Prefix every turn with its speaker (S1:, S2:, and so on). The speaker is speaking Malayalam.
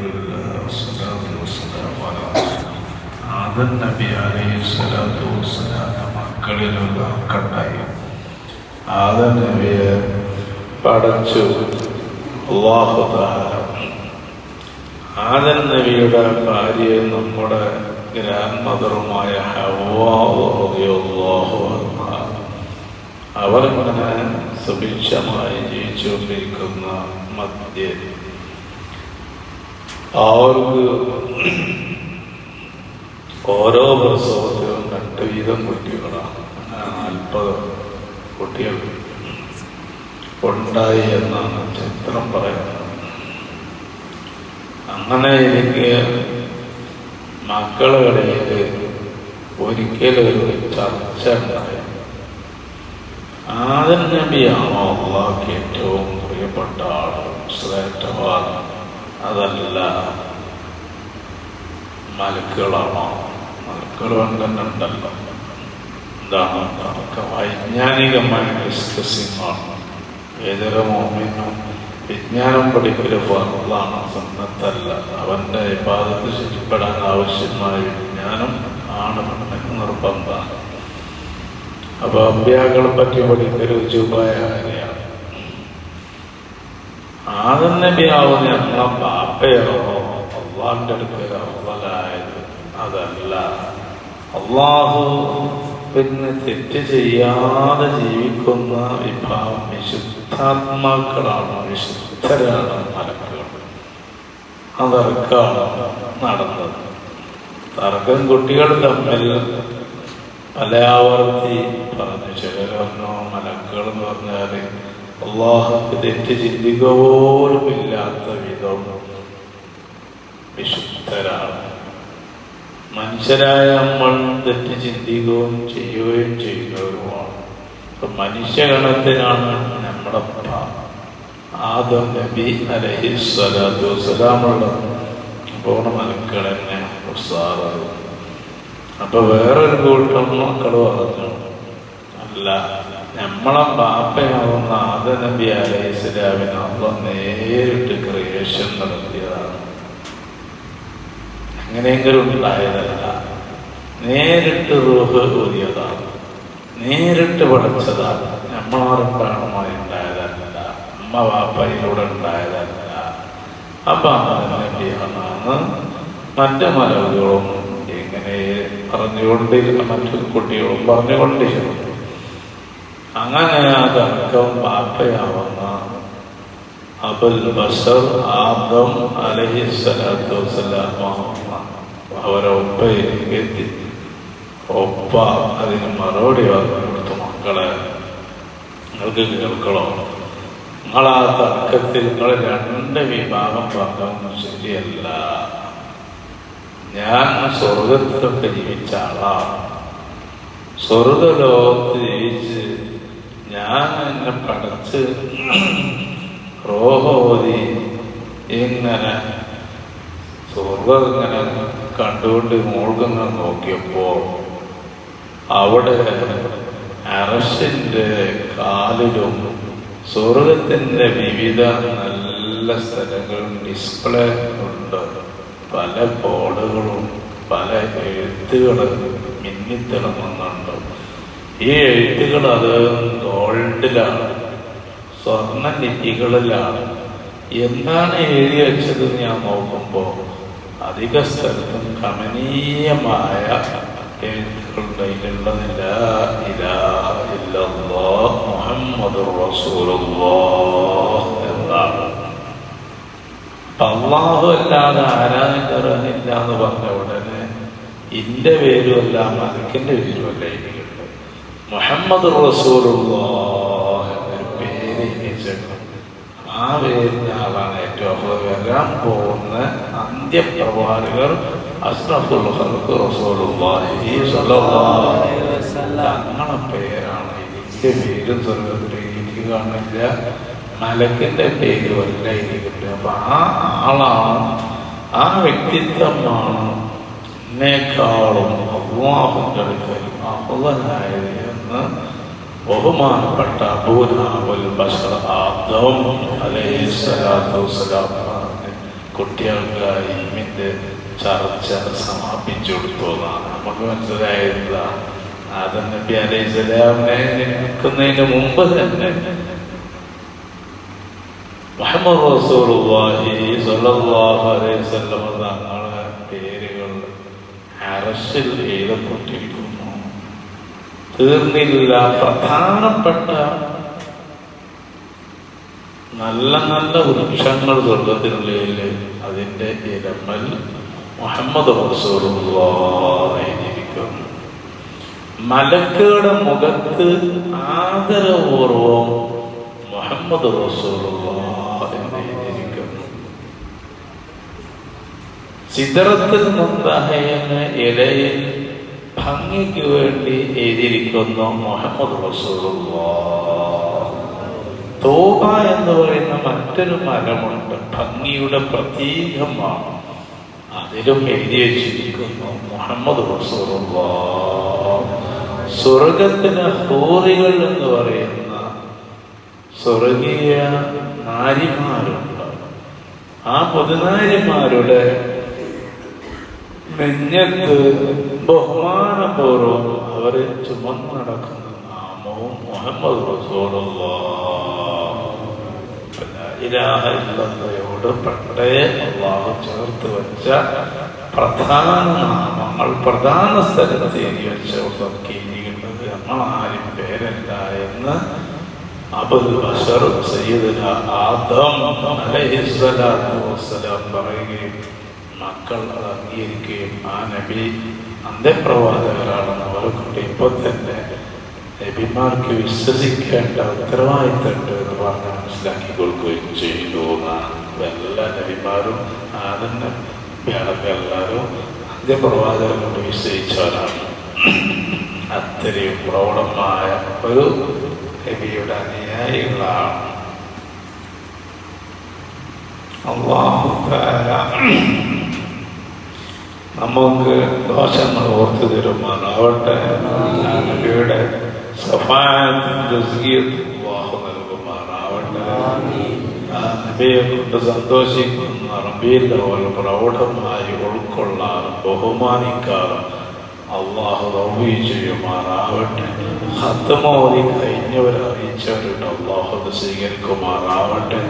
S1: لله والصلاة والسلام على ആദം നബി അലൈഹിസ്സലാത്തു വസ്സലാം മക്കളിലുള്ള കണ്ടായി ആദം നബിയെ പടച്ചു അല്ലാഹു തആല. ആദം നബിയുടെ ഭാര്യയെ നമ്മുടെ ഗ്രാൻഡ് മദറുമായ ഹവ്വാ റളിയല്ലാഹു അൻഹ അവരിങ്ങനെ സുഭിക്ഷമായി ജീവിച്ചുകൊണ്ടിരിക്കുന്ന മധ്യേ അവർക്ക് ഓരോ പ്രസവത്തിലും 2 വീതം കുട്ടികളാണ്. 40 കുട്ടികൾ ഉണ്ടായി എന്നാണ് ചരിത്രം പറയുന്നത്. അങ്ങനെ എനിക്ക് മക്കളുടെയിടയിൽ ഒരിക്കലൊരു ചർച്ച ഉണ്ടായി. ആദം നബിയാണോ അല്ലാഹുവിന് ഏറ്റവും പ്രിയപ്പെട്ട ആൾ, ശ്രേഷ്ഠവാൻ, അതല്ല മലക്കുകളാണോ? മലക്കുകൾ തന്നെ ഉണ്ടല്ലോ. എന്താണ് നമുക്ക് വൈജ്ഞാനികമായ ഡിസ്കസിംഗ് ആണ്. ഏതൊരു മോമിനും വിജ്ഞാനം പഠിക്കൽ ഫർളാണ്, സുന്നത്തല്ല. അവന്റെ ഇബാദത്ത് ശരിപ്പെടാൻ ആവശ്യമായ വിജ്ഞാനം ആണ് നിർബന്ധമാണ്. അപ്പൊ അമ്പിയാക്കളെ പറ്റി പഠിക്കൽ ഉജൂബായ കാര്യമാണ്. ആദം നബിയാവുന്ന നമ്മളെ ബാപ്പയാണോ അള്ളാഹിന്റെ അടുക്കൽ അവലായത്? അതല്ല. അള്ളാഹു പിന്നെ തെറ്റ് ചെയ്യാതെ ജീവിക്കുന്ന വിഭാഗം വിശുദ്ധാത്മാക്കളാണ്, വിശുദ്ധരാണ് മലക്കുകൾ. അതർക്കാണ് നടന്നത്. തർക്കം കുട്ടികൾ തമ്മിൽ പല ആവർത്തി പറഞ്ഞു. ചിലരോ മലക്കുകൾ എന്ന് പറഞ്ഞാല് അള്ളാഹുക്ക് തെറ്റ് ചിന്തിക്കുക പോലും ഇല്ലാത്ത വിധം വിശുദ്ധരാണ്. മനുഷ്യരായ നമ്മൾ തെറ്റ് ചിന്തിക്കുകയും ചെയ്യുകയും ചെയ്യുന്നവരുമാണ്. ഇപ്പൊ മനുഷ്യഗണത്തിനാണ് നമ്മുടെ ആദം നബി അലൈഹിസ്സലാത്തു വസ്സലാമുള്ളത്. പോണ മലക്കൾ തന്നെ ഉസാറാകും. അപ്പൊ വേറൊരു കൂട്ടം മക്കൾ പറഞ്ഞു, അല്ല, നമ്മളെ ബാപ്പയാവുന്ന ആദം നബി അലൈഹിസ്സലാമിനെ അല്ലാഹു നേരിട്ട് ക്രിയേഷൻ നടത്തിയതാണ്. എങ്ങനെയെങ്കിലും ഉണ്ടായതല്ല, നേരിട്ട് റൂഹ് ഊരിയതാണ്, നേരിട്ട് പഠിച്ചതാണ്. നമ്മളാർക്കാണുമായി ഉണ്ടായതല്ല, അമ്മ വാപ്പയിലൂടെ ഉണ്ടായതല്ല. അപ്പൊ ആദം നബിയാണെന്ന് മറ്റു മലകളും ഇങ്ങനെ പറഞ്ഞുകൊണ്ടിരുന്ന മറ്റു കുട്ടികളും പറഞ്ഞുകൊണ്ടിരുന്നു. അങ്ങനെ ആ തർക്കം ബാപ്പയാവുന്ന അബുൽ ബശർ ആദം അലൈഹിസ്സലാത്തു വസ്സലാം അവരെ ഒപ്പയിലേക്ക് എത്തി. ഒപ്പ അതിന് മറുപടി പറഞ്ഞു കൊടുത്തു, മക്കളെ നിങ്ങൾക്ക് കേൾക്കണോ? നിങ്ങളാ തർക്കത്തിൽ നിങ്ങൾ 2 വിഭാഗം പറഞ്ഞൊന്നും ശരിയല്ല. ഞാൻ സ്വർഗത്തിലൊക്കെ ജീവിച്ച ആളാണ്. സ്വർഗലോകത്ത് ജീവിച്ച് ഞാൻ എന്നെ പഠിച്ച് റോഹോതി ഇങ്ങനെ സ്വർഗം ഇങ്ങനെ കണ്ടുകൊണ്ട് മോൾക്കിങ്ങനെ നോക്കിയപ്പോ അവിടെ അർശിന്റെ കാലിലും സ്വർഗത്തിന്റെ വിവിധ നല്ല സ്ഥലങ്ങളും ഡിസ്പ്ലേ ഉണ്ട്. പല ബോർഡുകളും പല എഴുത്തുകളും മിന്നിത്തിളങ്ങുന്നുണ്ട്. ഈ എഴുത്തുകൾ അത് ഗോൾഡിലാണ്, സ്വർണ്ണ ലിപികളിലാണ്. എന്താണ് എഴുതി വെച്ചത് ഞാൻ നോക്കുമ്പോ അധിക സ്ഥലത്തും കമനീയമായ എഴുത്തുകളുടെ ഇതിലുള്ളതില്ല. ഇലാഹ ഇല്ലല്ലാഹ് മുഹമ്മദുർ റസൂലുള്ളാഹ് എന്നാണ്. അല്ലാഹു അല്ലാതെ ആരാധിക്കാനില്ല എന്ന് പറഞ്ഞ ഉടനെ ഇന്റെ പേരുമല്ല മലക്കിന്റെ പേരുമല്ല എനിക്കുണ്ട്. മുഹമ്മദ് റസൂലുള്ളാഹ് എന്നൊരു പേര് എനിക്കുണ്ട്. ആ പേരിന്റെ ആളാണ് ഏറ്റവും വരാൻ പോകുന്ന അന്ത്യപ്രവാചകർ അഷ്റഫുൽ ഖൽഖ് റസൂലുള്ളാഹി സ്വല്ലല്ലാഹു അലൈഹി വസല്ലം. തങ്ങളുടെ പേരാണ് എനിക്ക് പേരും സ്വർഗത്തിൽ എനിക്ക് കാണില്ല, മലക്കിന്റെ പേരുമല്ല എനിക്കുണ്ട്. അപ്പൊ ആ ആളാണ്, ആ വ്യക്തിത്വമാണ് എന്നെക്കാളും അല്ലാഹുവിന്റെ അടുക്കൽ അഫ്ളലായത് എന്ന് ബഹുമാനപ്പെട്ട അബൂൽ ബശർ ആദം അലൈഹിസ്സലാത്തു വസ്സലാം കുട്ടികൾക്ക് ഇൽമിൻ്റെ ചർച്ച സമാപിച്ചു കൊടുത്തോന്നാണ് നമുക്ക് മനസ്സിലായത്. ആദം നബി അലൈഹിസ്സലാമിനെ നിൽക്കുന്നതിന് മുമ്പ് തന്നെ മുഹമ്മദ് റസൂലുള്ളാഹി സ്വല്ലല്ലാഹു അലൈഹി വസല്ലം തങ്ങളുടെ പേരുകൾ അർശിൽ എഴുതപ്പെട്ടിരിക്കുന്നു. തീർന്നില്ല. പ്രധാനപ്പെട്ട നല്ല നല്ല വൃക്ഷങ്ങൾ സ്വർഗത്തിനുള്ളിൽ അതിൻ്റെ ഇലമൽ മുഹമ്മദ് റസൂലുള്ളാഹി എഴുതിയിരിക്കുന്നു. മലക്കുകളുടെ മുഖത്ത് ആദരപൂർവം മുഹമ്മദ് റസൂലുള്ളാഹി എഴുതിയിരിക്കുന്നു. സിദ്റത്തുൽ മുൻതഹയിന ഇലയിൽ ഭംഗിക്ക് വേണ്ടി എഴുതിയിരിക്കുന്നു മുഹമ്മദ് റസൂലുള്ളാഹി. തോബ എന്ന് പറയുന്ന മറ്റൊരു മരമുണ്ട്, ഭംഗിയുടെ പ്രതീകമാണ്. അതിലും എഴുതി വെച്ചിരിക്കുന്നു മുഹമ്മദ് റസൂലുള്ളാഹി. സ്വർഗത്തിന് ഹൂറികൾ എന്ന് പറയുന്ന സ്വർഗീയ നാരിമാരുണ്ട്. ആ പുതുനാരിമാരുടെ നെഞ്ഞത്ത് ബഹുമാനപൂർവം അവര് ചുമന്ന് നടക്കുന്ന നാമവും മുഹമ്മദ് റസൂലുള്ളാഹി. ലാ ഇലാഹ ഇല്ലല്ലാഹയോട് പണ്ടേ അല്ലാഹു ചേർത്ത് വെച്ച പ്രധാന നാമങ്ങൾ, പ്രധാന സ്ഥലത്ത് എഴുതി വെച്ചവർക്ക് ഇരിക്കുന്നത് നമ്മളാരും പേരല്ല എന്ന് അബുൽ ബശർ സയ്യിദുന ആദം അലൈഹിസ്സലാത്തു വസ്സലാം പറയുകയും മക്കൾ അത് അംഗീകരിക്കുകയും ആ നബി അന്ത്യപ്രവാചകരാണെന്ന് അവർക്കുണ്ട്. ഇപ്പൊ തന്നെ നബിമാർക്ക് വിശ്വസിക്കേണ്ട ഉത്തരവാദിത്തമുണ്ട് എന്ന് പറഞ്ഞ് മനസ്സിലാക്കി കൊടുക്കുകയും ചെയ്തു. എല്ലാ നബിമാരും ആദം നബിയാണൊക്കെ എല്ലാവരും അന്ത്യപ്രവാചകരെ കൊണ്ട് വിശ്വസിച്ചവരാണ്. അത്രയും പ്രൗഢമായ ഒരു നബിയുടെ അനുയായികളാണ്. അല്ലാഹു തആല നമുക്ക് ദോഷങ്ങൾ ഓർത്തു തരുമാറാവട്ടെ. നബിയുടെ ശഫാഅത്തും റസ്കിയത്തും അല്ലാഹു നൽകുമാറാവട്ടെ. ആ നബിയെ കൊണ്ട് സന്തോഷിക്കുന്ന റബീഉൽ അവ്വൽ പ്രൗഢമായി ഉൾക്കൊള്ളാനും ബഹുമാനിക്കാനും അല്ലാഹു തൗഫീഖ് ചെയ്യുമാറാവട്ടെ. ഖത്മ ഓതി കഴിഞ്ഞവരെ അറിയിച്ചവരുടെ അല്ലാഹു സ്വീകരിക്കുമാറാവട്ടെ.